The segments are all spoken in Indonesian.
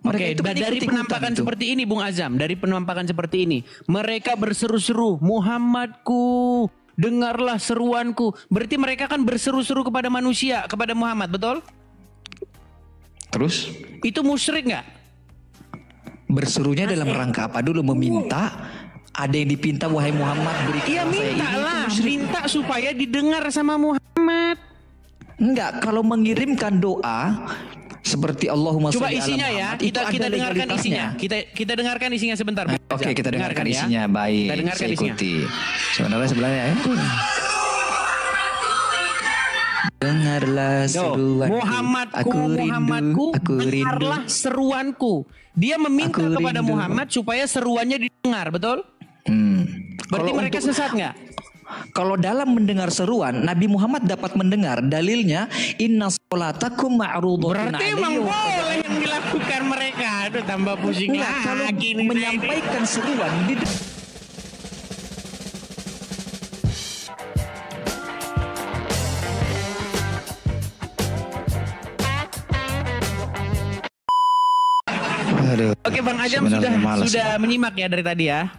Oke, dari penampakan seperti ini Bung Azam, dari penampakan seperti ini, mereka berseru-seru, Muhammadku, dengarlah seruanku. Berarti mereka kan berseru-seru kepada manusia, kepada Muhammad, betul? Terus? Itu musyrik nggak? Berserunya dalam rangka apa dulu? Meminta? Ada yang dipinta, wahai Muhammad berikan Iya minta lah, minta supaya didengar sama Muhammad. Enggak, kalau mengirimkan doa seperti Allahumma coba sholli ala isinya ya, Muhammad, kita dengarkan isinya. Kita dengarkan isinya sebentar. Oke, kita dengarkan isinya. Ya. Baik, kita dengarkan saya ikuti. Sebenarnya sebelahnya ya. Dengarlah seruanku, Muhammadku, dengarlah seruanku. Dia meminta kepada Muhammad supaya seruannya didengar, betul? Berarti mereka sesat nggak? Kalau dalam mendengar seruan, Nabi Muhammad dapat mendengar. Dalilnya, inna sholatakum ma'rudhatun berarti emang boleh yang dilakukan mereka. Aduh, tambah pusing lagi. Kalau menyampaikan seruan di Oke Bang Ajam sudah menyimak ya dari tadi ya?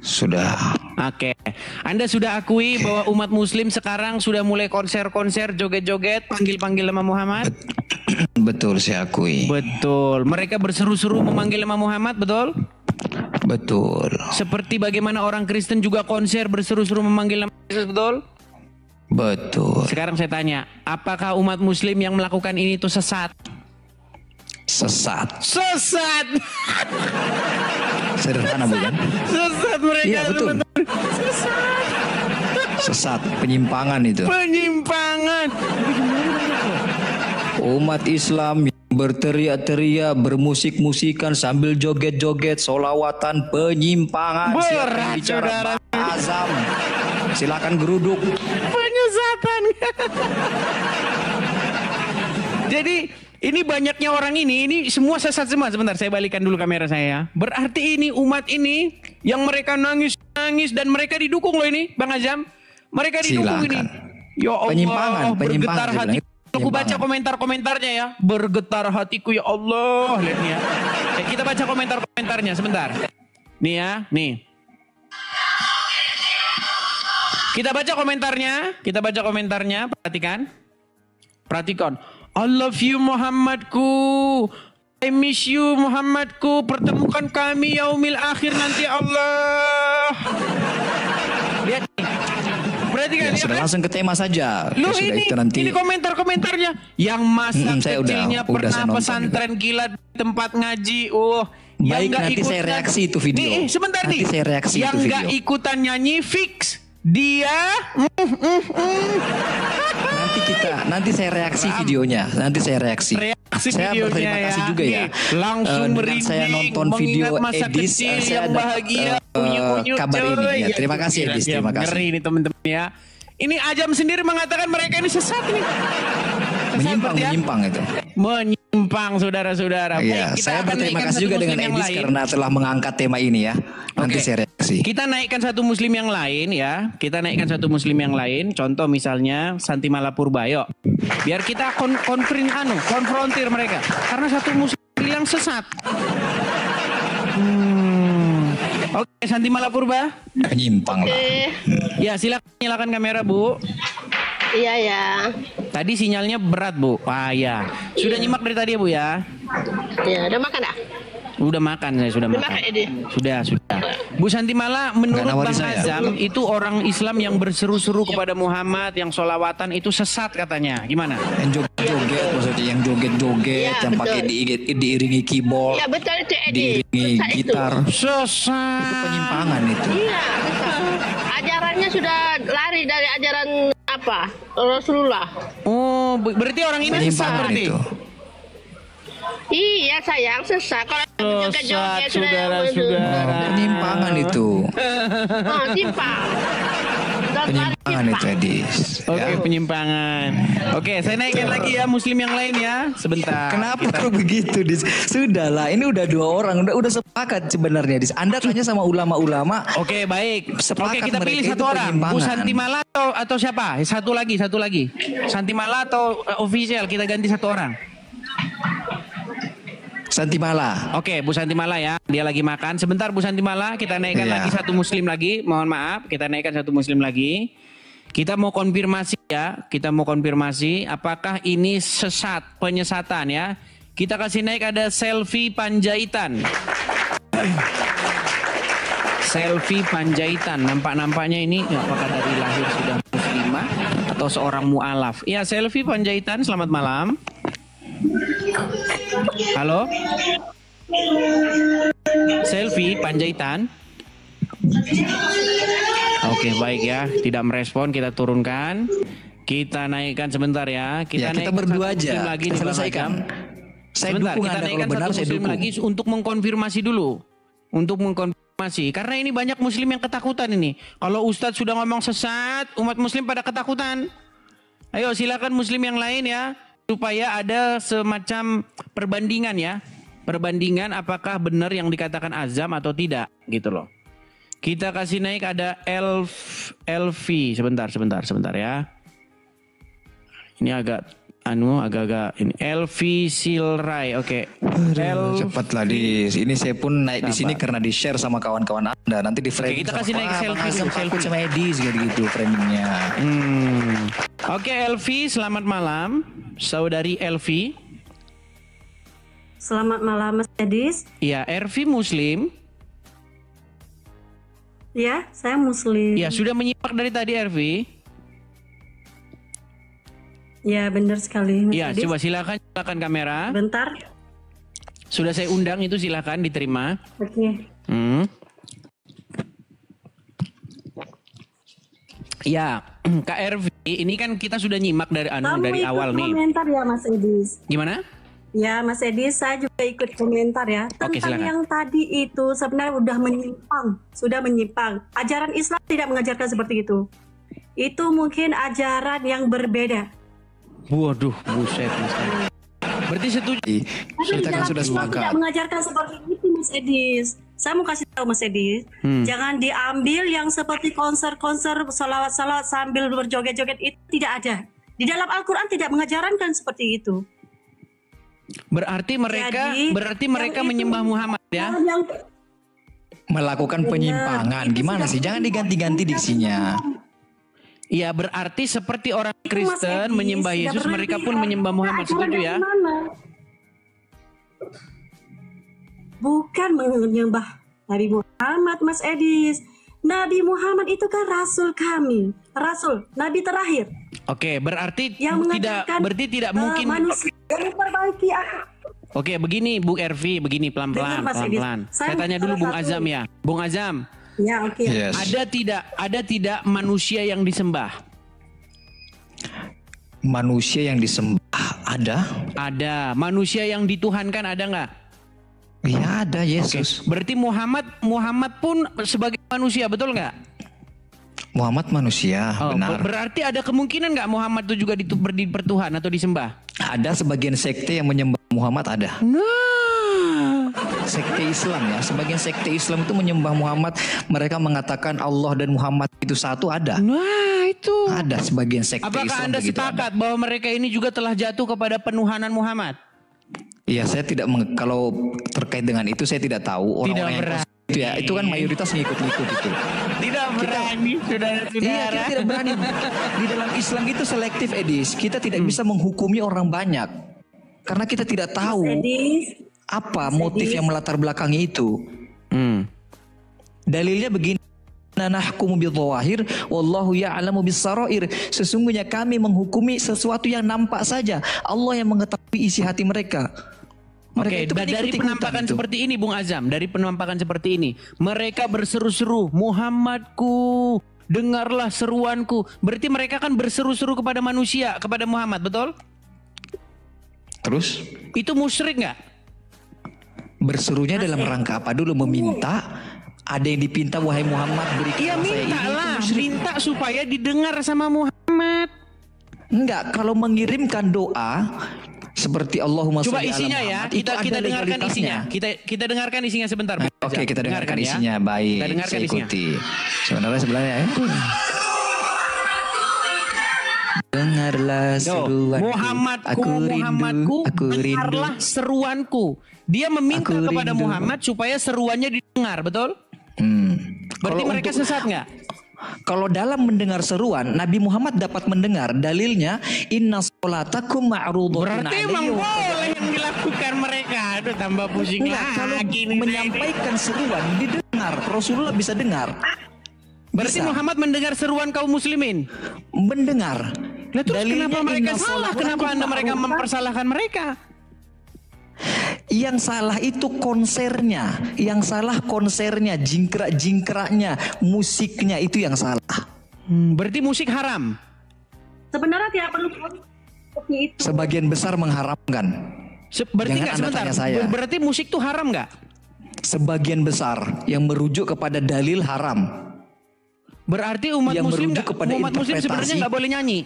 Sudah. Oke. Anda sudah akui bahwa umat muslim sekarang sudah mulai konser-konser, joget-joget, panggil-panggil nama Muhammad? Betul, saya akui. Betul. Mereka berseru-seru memanggil nama Muhammad, betul? Betul. Seperti bagaimana orang Kristen juga konser berseru-seru memanggil nama Yesus, betul? Betul. Sekarang saya tanya, apakah umat muslim yang melakukan ini itu sesat? Sesat. Sederhana bukan? Sesat mereka. Iya betul. Sesat, penyimpangan itu. Penyimpangan. Umat Islam yang berteriak-teriak, bermusik-musikan sambil joget-joget, solawatan, penyimpangan. Berat saudara. Azam. Silakan geruduk. Penyesatan. Jadi ini banyaknya orang ini semua sesat semua. Sebentar, saya balikan dulu kamera saya. Berarti ini umat ini yang mereka nangis dan mereka didukung loh ini, Bang Azam. Mereka didukung. Silakan. Ini. Ya Allah, bergetar hati. Aku baca komentar-komentarnya ya. Bergetar hatiku ya Allah. Lihat nih ya. Kita baca komentar-komentarnya sebentar. Nih ya, nih. Kita baca komentarnya, perhatikan. I love you Muhammadku. I miss you Muhammadku. Pertemukan kami yaumil akhir nanti Allah. Lihat nih. Perhatikan ya, sudah kan? Langsung ke tema saja. Loh ini komentar-komentarnya. Yang masa kecilnya pernah pesantren kilat tempat ngaji. Baik, nanti saya reaksi itu video. Sebentar nanti nih. Saya reaksi yang itu video. gak ikutan nyanyi fix. Dia Nanti saya reaksi videonya. Saya berterima kasih juga ya. Langsung merinding. Saya nonton video Edis. Saya yang bahagia. Kabar ini. Ya. Terima kasih Edis. Terima kasih. Ngeri ini teman-teman ya. Ini Ajam sendiri mengatakan mereka ini sesat nih. Menyimpang itu. Menyimpang saudara-saudara. Iya, saya berterima kasih juga dengan Edis karena telah mengangkat tema ini ya. Nanti saya reaksi. Kita naikkan satu muslim yang lain ya. Contoh misalnya Santi Malapurba. Yuk. Biar kita konfrontir mereka. Karena satu muslim bilang sesat. Oke, Santi Malapurba. Penyimpang lah. Ya, silakan kamera, Bu. Iya ya. Tadi sinyalnya berat, Bu. Ya. Sudah nyimak dari tadi ya, Bu ya? Iya, udah makan dah? Udah makan, saya sudah makan. Sudah. Bu Santi Mala, menurut Bang Azam itu orang Islam yang berseru-seru kepada Muhammad, yang solawatan itu sesat katanya. Gimana? Yang joget-joget, maksudnya yang joget-joget, yang pakai diiringi keyboard, betul itu diiringi gitar. Sesat. Itu penyimpangan itu. Iya, ajarannya sudah lari dari ajaran apa? Rasulullah. Oh, berarti orang ini sesat berarti. Itu. Iya sayang, sesat. Kalau joget-joget saudara-saudara. Penyimpangan itu. Penyimpangan itu Edis. Oke, penyimpangan. Oke, saya naikkan lagi ya muslim yang lain ya. Sebentar. Kenapa kok begitu, Dis? Sudahlah, ini udah 2 orang, udah sepakat sebenarnya, Dis. Anda tanya sama ulama-ulama. Oke, baik. Oke, kita pilih satu orang. Bu Santi Mala atau siapa? Satu lagi. Santi Mala atau official, kita ganti satu orang. Santimala. Oke, Bu Santimala ya, dia lagi makan. Sebentar Bu Santimala, kita naikkan Iya. lagi satu muslim lagi. Mohon maaf, kita naikkan satu muslim lagi. Kita mau konfirmasi ya, kita mau konfirmasi apakah ini sesat, penyesatan ya. Kita kasih naik ada Selfie Panjaitan. Selfie Panjaitan, nampak-nampaknya ini apakah dari lahir sudah muslimah atau seorang mu'alaf? Ya, Selfie Panjaitan, selamat malam. Halo? Selfie Panjaitan. Oke, baik ya, tidak merespon, kita turunkan. Kita naikkan sebentar ya. Kita naikkan berdua satu muslim aja. lagi Kita di Bang selesaikan. Ajam. Saya Sebentar, dukung kita Anda, naikkan kalau benar satu saya muslim dukung. lagi untuk mengkonfirmasi dulu. Untuk mengkonfirmasi. Karena ini banyak muslim yang ketakutan ini. Kalau Ustadz sudah ngomong sesat, umat muslim pada ketakutan. Ayo silakan muslim yang lain ya. Supaya ada semacam perbandingan ya. Perbandingan apakah benar yang dikatakan Azam atau tidak. Gitu loh. Kita kasih naik ada LV. Sebentar ya. Ini agak-agak ini LV Silrai. Oke. Cepatlah Dis. Ini saya pun naik di sini karena di-share sama kawan-kawan Anda. Nanti di framing. kita kasih naik selfie Azam dulu, takut selfie. sama Edis gitu framingnya. Oke, Elvi, selamat malam. Saudari Elvi. Selamat malam Mas Edis. Ya, Elvi Muslim. Ya, saya Muslim. Ya, sudah menyimak dari tadi Elvi. Ya, benar sekali Mas Ya, Edis. coba silakan kamera. Bentar. Sudah saya undang itu, silakan diterima. Oke. Ya, Kak Elvi, ini kan kita sudah nyimak dari Kamu dari ikut awal nih. komentar ya Mas Edis. Gimana? Ya Mas Edis, saya juga ikut komentar ya. Oke, Tentang silakan. yang tadi itu sebenarnya sudah menyimpang. Ajaran Islam tidak mengajarkan seperti itu. Itu mungkin ajaran yang berbeda. Waduh, buset. Mas. Berarti setuju. Tapi Kita kan dalam sudah Islam tidak sepakat. mengajarkan seperti itu Mas Edis. Saya mau kasih tahu Mas Edis, jangan diambil yang seperti konser-konser salawat-salawat sambil berjoget-joget, itu tidak ada. Di dalam Al-Quran tidak mengajarkan seperti itu. Berarti mereka Jadi, yang menyembah itu- Muhammad ya. Yang Melakukan penyimpangan. Itu Gimana sudah sih? Jangan diganti-ganti diksinya. Iya, berarti seperti orang Mas Kristen Edis, menyembah sudah Yesus, mereka pun berlebihan. menyembah Muhammad. Ajaran Setuju dari ya? mana? Bukan menyembah Nabi Muhammad, Mas Edis. Nabi Muhammad itu kan Rasul kami, Rasul, Nabi terakhir. Oke, berarti Yang tidak mungkin. manusia memperbaiki akal. Oke, begini Bu Ervi, begini pelan-pelan, Dengar, Mas Edis. pelan-pelan. Saya Saya tanya dulu salah Bung satu. Azam ya. Bung Azam, Ya, oke. Yes. ada tidak manusia yang disembah? Manusia yang disembah ada? Ada. Manusia yang dituhankan ada nggak? Ya ada Yesus. Berarti Muhammad pun sebagai manusia, betul nggak? Muhammad manusia, Oh, benar. berarti ada kemungkinan nggak Muhammad itu juga dipertuhan atau disembah? Ada sebagian sekte yang menyembah Muhammad ada. Nah, Sekte Islam ya, sebagian sekte Islam itu menyembah Muhammad. Mereka mengatakan Allah dan Muhammad itu satu ada. nah itu. Ada sebagian sekte Apakah Islam Anda begitu sepakat bahwa mereka ini juga telah jatuh kepada penuhanan Muhammad? Iya, saya tidak kalau terkait dengan itu saya tidak tahu orang-orang yang berani. itu ya. Itu kan mayoritas ngikut-ngikut itu. Tidak berani, Iya, saudara-saudara. kita tidak berani. Di dalam Islam itu selektif, Edis. Kita tidak bisa menghukumi orang banyak. Karena kita tidak tahu Edis, apa motif yang melatar belakangi itu. Dalilnya begini. Nahkumu bidzawahir wallahu ya'lamu bis-sarair. Sesungguhnya kami menghukumi sesuatu yang nampak saja. Allah yang mengetahui isi hati mereka. Oke, itu kan dari ikut-ikutan penampakan itu. seperti ini Bung Azam, dari penampakan seperti ini, mereka berseru-seru, Muhammadku, dengarlah seruanku. Berarti mereka kan berseru-seru kepada manusia, kepada Muhammad, betul? Terus Itu musyrik nggak? berserunya dalam rangka apa dulu? Meminta. Ada yang dipinta, wahai Muhammad berikan Iya, saya ini. minta Itu lah, musyrik. minta supaya didengar sama Muhammad. Enggak, kalau mengirimkan doa seperti Allahumma Coba sholli ala isinya ya, Muhammad, itu kita ada dengarkan legalitasnya. isinya. Kita dengarkan isinya sebentar. Bung Oke, Azam. kita dengarkan ya. isinya. Baik, Kita dengarkan saya isinya. ikuti. Sebenarnya sebelahnya ya. Dengarlah seruanku. Muhammadku, aku rindu. dengarlah seruanku. Dia meminta Aku kepada rindu. Muhammad supaya seruannya didengar, betul? Berarti Kalau mereka untuk- sesat nggak? Kalau dalam mendengar seruan, Nabi Muhammad dapat mendengar. Dalilnya, inna sholatakum ma'rudatun Berarti emang alayya. boleh yang dilakukan mereka. Aduh, tambah pusing Enggak, kalau lagi nih. menyampaikan seruan didengar, Rasulullah bisa dengar. Berarti Bisa. Muhammad mendengar seruan kaum muslimin. Mendengar. Lah terus Dalilnya, kenapa mereka inna salah? sholatakum Kenapa Anda mereka ma'rudatun. mempersalahkan mereka? Yang salah itu konsernya, yang salah konsernya, jingkrak-jingkraknya, musiknya itu yang salah. Berarti musik haram. Sebenarnya tidak perlu seperti itu. Sebagian besar mengharamkan. Berarti Jangan nggak Anda sebentar. tanya saya. Berarti musik tuh haram nggak? Sebagian besar yang merujuk kepada dalil haram. Berarti umat Yang muslim merujuk kepada umat muslim sebenarnya interpretasi. nggak boleh nyanyi.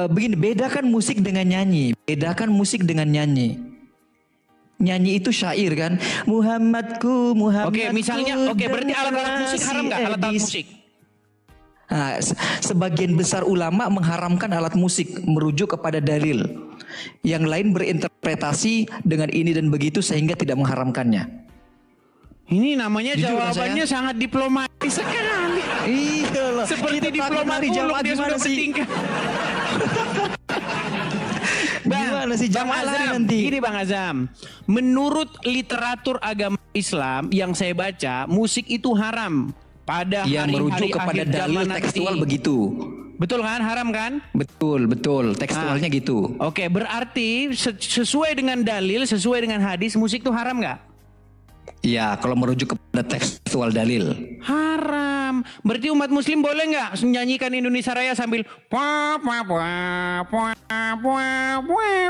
Begini, bedakan musik dengan nyanyi. Bedakan musik dengan nyanyi. Nyanyi itu syair kan. Muhammadku. Oke, misalnya, berarti alat-alat musik haram nggak? Alat-alat musik. Nah, sebagian besar ulama mengharamkan alat musik merujuk kepada dalil. Yang lain berinterpretasi dengan ini dan begitu sehingga tidak mengharamkannya. Ini namanya Jujur, jawabannya sangat diplomatis sekali. Iya loh. Seperti Kita diplomat tarik uluk jawab dia gimana sudah sih? bertingkah. Gimana sih Bang jawab Azam, nanti? gini Bang Azam. Menurut literatur agama Islam yang saya baca, musik itu haram pada Yang hari-hari merujuk kepada akhir dalil zaman tekstual nanti. begitu. Betul kan? Haram kan? Betul, tekstualnya gitu. Oke, berarti sesuai dengan dalil, sesuai dengan hadis, musik itu haram nggak? Iya, kalau merujuk kepada tekstual dalil. Haram. Berarti umat muslim boleh nggak nyanyikan Indonesia Raya sambil pa pa pa pa pa pa,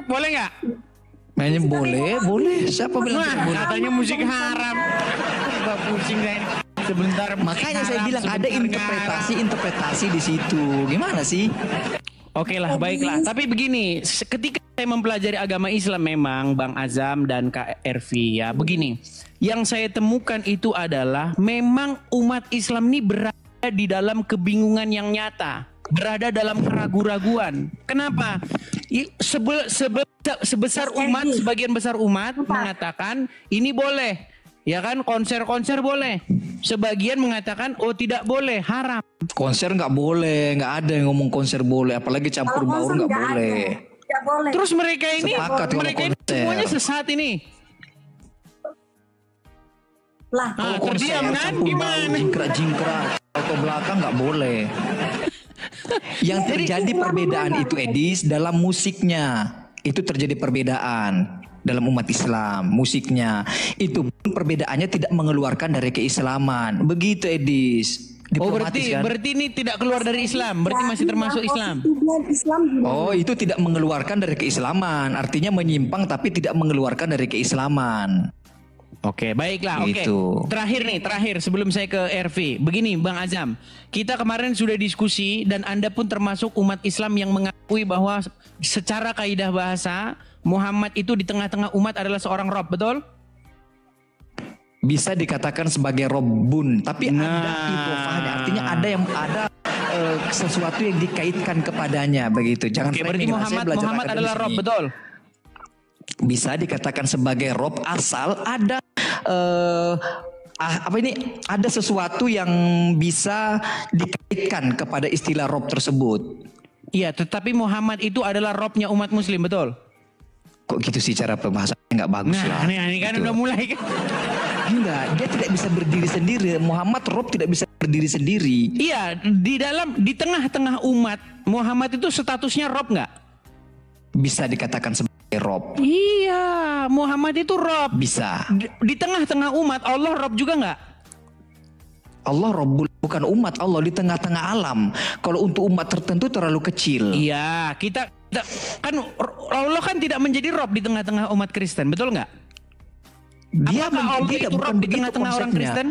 boleh nggak? Mainnya boleh. Siapa bilang Wah, tidak boleh? katanya musik haram. Mbak pusing saya ini. Sebentar. Makanya saya haram, bilang ada sebentar haram. interpretasi di situ. Gimana sih? Oke lah, baiklah. Tapi begini, ketika saya mempelajari agama Islam memang Bang Azam dan Kak Ervi ya, begini. Yang saya temukan itu adalah memang umat Islam ini berada di dalam kebingungan yang nyata. Berada dalam keraguan-raguan. Kenapa? Sebesar umat, sebagian besar umat mengatakan ini boleh. Ya kan, konser-konser boleh. Sebagian mengatakan oh tidak boleh, haram. Konser nggak boleh, nggak ada yang ngomong konser boleh, apalagi campur Kalau baur konser nggak nggak boleh. ada. Tidak boleh. Terus mereka ini Sepakat kalau mereka ini konser. semuanya sesat ini. Lah, Ah, terdiam kan? campur baur, Gimana? jingkrak, atau belakang nggak boleh. Yang terjadi perbedaan itu Edis dalam musiknya. Itu terjadi perbedaan dalam umat Islam, musiknya. Itu pun perbedaannya tidak mengeluarkan dari keislaman. Begitu Edis. Oh Diplomatis kan? berarti ini tidak keluar dari Islam, berarti masih termasuk Islam. Islam Oh, itu tidak mengeluarkan dari keislaman. Artinya menyimpang tapi tidak mengeluarkan dari keislaman. Oke, baiklah. Oke. Gitu. Terakhir sebelum saya ke RV. Begini, Bang Azam. Kita kemarin sudah diskusi dan Anda pun termasuk umat Islam yang mengakui bahwa secara kaidah bahasa Muhammad itu di tengah-tengah umat adalah seorang rob, betul? Bisa dikatakan sebagai Robbun, tapi ada Nah. idofahnya. Artinya ada yang ada sesuatu yang dikaitkan kepadanya begitu. Jangan Oke, framing, berarti saya Muhammad belajar adalah akademis rob, ini. betul? Bisa dikatakan sebagai Rob asal ada ada sesuatu yang bisa dikaitkan kepada istilah Rob tersebut. Iya, tetapi Muhammad itu adalah robnya umat muslim, betul? Kok gitu sih cara pembahasannya nggak bagus lah. Nah, ini kan gitu. udah mulai kan. Enggak, dia tidak bisa berdiri sendiri. Muhammad Rob tidak bisa berdiri sendiri. Iya, di tengah-tengah umat Muhammad itu statusnya rob nggak? Bisa dikatakan sebagai Rob. Iya, Muhammad itu rob. Bisa. Di tengah-tengah umat Allah rob juga nggak? Allah Robbul, bukan umat Allah di tengah-tengah alam. Kalau untuk umat tertentu terlalu kecil. Iya, kita kan Allah kan tidak menjadi rob di tengah-tengah umat Kristen, betul nggak? Dia Apakah Allah tidak itu bukan Rob di begitu tengah-tengah orang konsepnya. Kristen?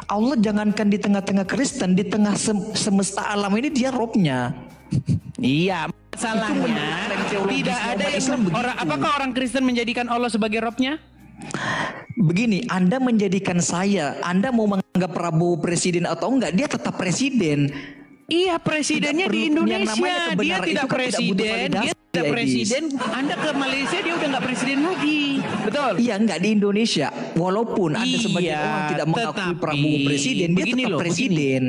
Allah jangankan di tengah-tengah Kristen, di tengah semesta alam ini dia Robnya. Iya, masalahnya teologis tidak ada umat yang Islam begitu. apakah orang Kristen menjadikan Allah sebagai robnya? Begini, Anda menjadikan saya, Anda mau menganggap Prabowo presiden atau enggak, dia tetap presiden. Iya, presidennya Tidak di perlu- yang namanya Indonesia. Dia kebenaran tidak itu kan tidak butuh presiden, dia validasi, tidak Edis. presiden. Anda ke Malaysia dia udah nggak presiden lagi. Betul. Iya, nggak di Indonesia. Walaupun ada sebagian Iya, orang tidak mengakui tetapi Prabowo presiden, dia begini tetap loh, presiden.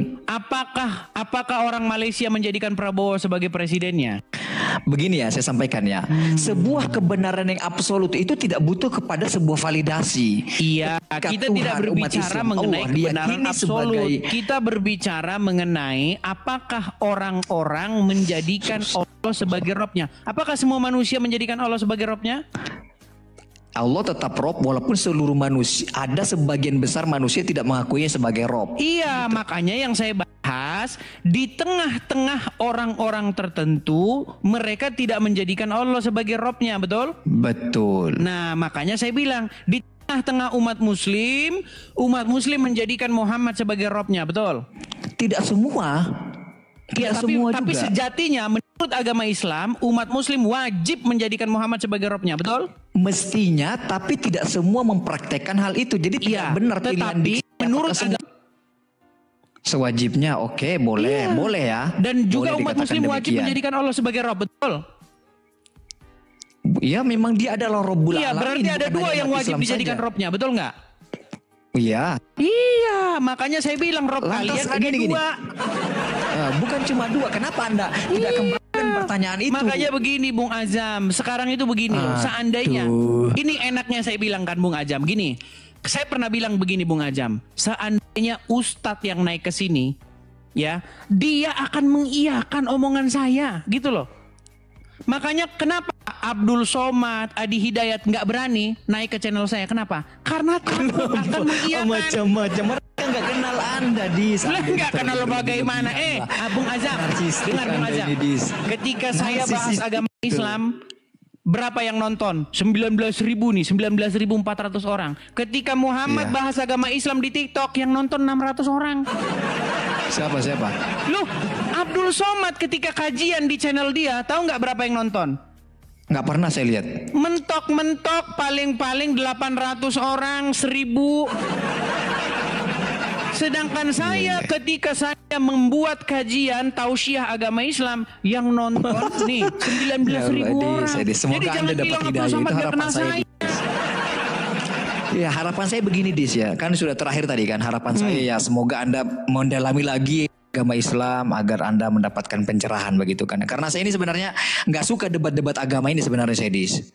Apakah orang Malaysia menjadikan Prabowo sebagai presidennya? Begini ya, saya sampaikan ya. Sebuah kebenaran yang absolut itu tidak butuh kepada sebuah validasi. Iya, Ketika kita Tuhan, tidak umat berbicara Islam, mengenai Allah kebenaran diyakini absolut. sebagai- Kita berbicara mengenai apakah orang-orang menjadikan Allah sebagai Robnya. Apakah semua manusia menjadikan Allah sebagai Robnya? Allah tetap Rob walaupun seluruh manusia, ada sebagian besar manusia tidak mengakuinya sebagai Rob. Iya, makanya yang saya bahas, di tengah-tengah orang-orang tertentu, mereka tidak menjadikan Allah sebagai Robnya, betul? Betul. Nah, makanya saya bilang, di tengah-tengah umat muslim menjadikan Muhammad sebagai Robnya, betul? Tidak semua. Tidak semua tapi juga. sejatinya menurut agama Islam, umat muslim wajib menjadikan Muhammad sebagai Robnya, betul? Mestinya, tapi tidak semua mempraktekkan hal itu. Jadi tidak benar pilihan tetapi diksi. menurut Apakah agama sewajibnya, oke, boleh, boleh ya. dan juga Boleh umat dikatakan muslim wajib demikian. menjadikan Allah sebagai Rob, betul? Ya, memang dia adalah Rabbul Iya, Alamin. berarti ada bukan dua hanya yang umat wajib Islam dijadikan saja. Robnya, betul nggak? Iya. Iya, makanya saya bilang Rob Lantas kalian ada gini. dua. Bukan cuma dua. Kenapa Anda tidak kembalikan pertanyaan itu? Makanya begini Bung Azam, sekarang itu begini loh, seandainya, ini enaknya saya bilang kan Bung Azam, gini, saya pernah bilang begini Bung Azam, seandainya Ustadz yang naik ke sini, ya, dia akan mengiyakan omongan saya, gitu loh. Makanya kenapa Abdul Somad, Adi Hidayat nggak berani naik ke channel saya? Kenapa? Karena takut akan mengiyakan. Macam-macam. Mereka nggak kenal Anda, Dis. Lah nggak kenal lo bagaimana? Bung Azam, dengar Bung Azam. Ketika saya bahas agama Islam, berapa yang nonton? 19.000 nih, 19.400 orang. Ketika Muhammad bahas agama Islam di TikTok, yang nonton 600 orang. Siapa? Loh, Abdul Somad ketika kajian di channel dia, tahu nggak berapa yang nonton? Nggak pernah saya lihat. Mentok-mentok paling-paling 800 orang, 1.000. Sedangkan saya ketika saya membuat kajian tausiah agama Islam yang nonton nih 19.000 orang. Semoga Jadi jangan Anda dapat bilang Abdul hidayah. Somad Itu nggak harapan kenal saya. saya. Ya, harapan saya begini, Dis ya. Kan sudah terakhir tadi kan. Harapan saya ya semoga Anda mendalami lagi agama Islam agar Anda mendapatkan pencerahan begitu kan. Karena saya ini sebenarnya nggak suka debat-debat agama ini sebenarnya, saya, Dis.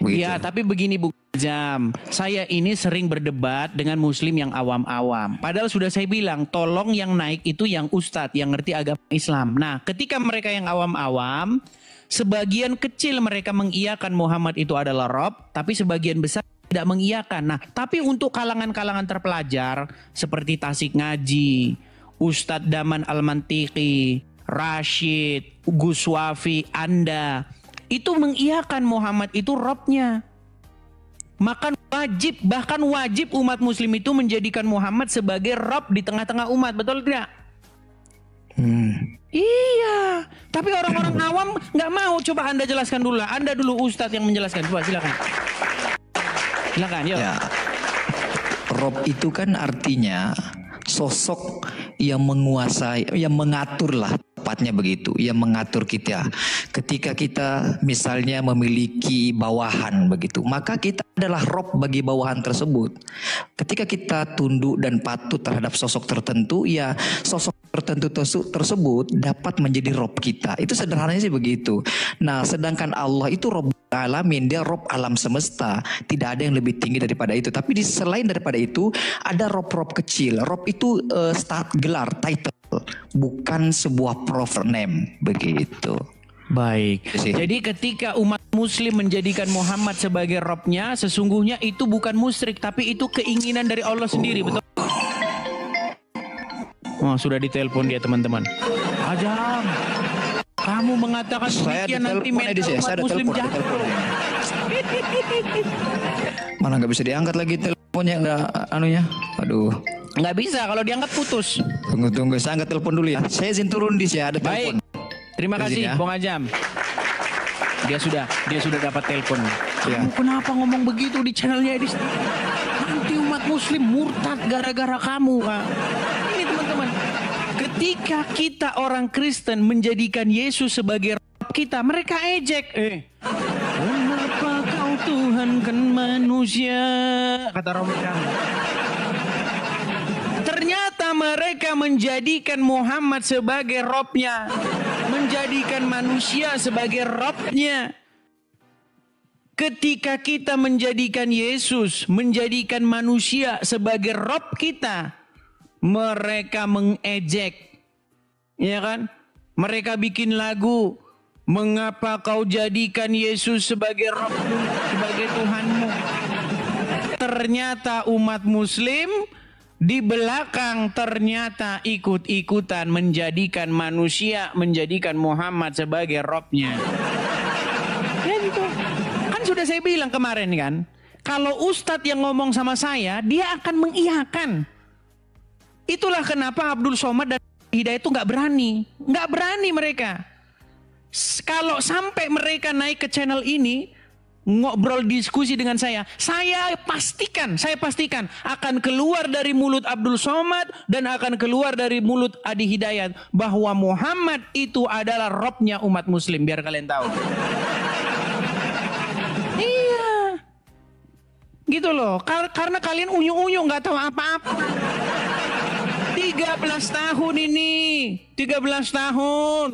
Begitu. Ya, tapi begini Bung Jam, saya ini sering berdebat dengan muslim yang awam-awam. Padahal sudah saya bilang, tolong yang naik itu yang ustadz, yang ngerti agama Islam. Nah, ketika mereka yang awam-awam, sebagian kecil mereka mengiyakan Muhammad itu adalah Rob, tapi sebagian besar tidak mengiyakan. Nah, tapi untuk kalangan-kalangan terpelajar seperti Tasik Ngaji, Ustadz Daman Al-Mantiqi, Rashid, Gus Wafi, Anda itu mengiyakan Muhammad itu Robnya. Bahkan wajib umat muslim itu menjadikan Muhammad sebagai Rob di tengah-tengah umat, betul tidak? Iya, tapi orang-orang awam nggak mau. Coba Anda jelaskan dulu lah. Anda dulu Ustadz yang menjelaskan. Coba silakan. Silakan, yuk. Ya. Rob itu kan artinya sosok yang menguasai, yang mengatur lah, tepatnya begitu, yang mengatur kita. Ketika kita misalnya memiliki bawahan begitu, maka kita adalah Rob bagi bawahan tersebut. Ketika kita tunduk dan patuh terhadap sosok tertentu, ya sosok tertentu tersebut dapat menjadi Rob kita. Itu sederhananya sih begitu. Nah, sedangkan Allah itu Rob Alamin, dia Rob alam semesta. Tidak ada yang lebih tinggi daripada itu. Tapi selain daripada itu, ada Rob-Rob kecil. Rob itu gelar, title, bukan sebuah proper name begitu. Baik. Sih. Jadi ketika umat muslim menjadikan Muhammad sebagai Robnya, sesungguhnya itu bukan musyrik, tapi itu keinginan dari Allah sendiri, betul? Oh, sudah ditelepon dia teman-teman. Ajam, kamu mengatakan demikian nanti mental umat muslim jatuh. Mana nggak bisa diangkat lagi teleponnya, nggak anunya. Aduh. Nggak bisa, kalau diangkat putus. Tunggu, saya angkat telepon dulu ya. Saya izin turun di sini, ada telepon. Baik. Terima kasih, ya. Bung Ajam. Dia sudah dapat telepon. Ya. Kamu kenapa ngomong begitu di channelnya Edis? Nanti umat muslim murtad gara-gara kamu. Ini teman-teman. Ketika kita orang Kristen menjadikan Yesus sebagai Rabb kita, mereka ejek. Kenapa kau Tuhan kan manusia? Kata Romawi. Ternyata mereka menjadikan Muhammad sebagai Robnya, menjadikan manusia sebagai Robnya. Ketika kita menjadikan Yesus, menjadikan manusia sebagai Rob kita, mereka mengejek, ya kan? Mereka bikin lagu, mengapa kau jadikan Yesus sebagai Robmu, sebagai Tuhanmu? Ternyata umat Muslim di belakang ternyata ikut-ikutan menjadikan manusia, menjadikan Muhammad sebagai Robnya. Ya gitu. Kan sudah saya bilang kemarin kan, kalau ustadz yang ngomong sama saya, dia akan mengiyakan. Itulah kenapa Abdul Somad dan Hidayat itu nggak berani mereka. Kalau sampai mereka naik ke channel ini, ngobrol diskusi dengan saya pastikan akan keluar dari mulut Abdul Somad dan akan keluar dari mulut Adi Hidayat bahwa Muhammad itu adalah Robnya umat Muslim, biar kalian tahu. Iya, gitu loh. Karena kalian unyu-unyu nggak tahu apa-apa. 13 tahun ini, 13 tahun.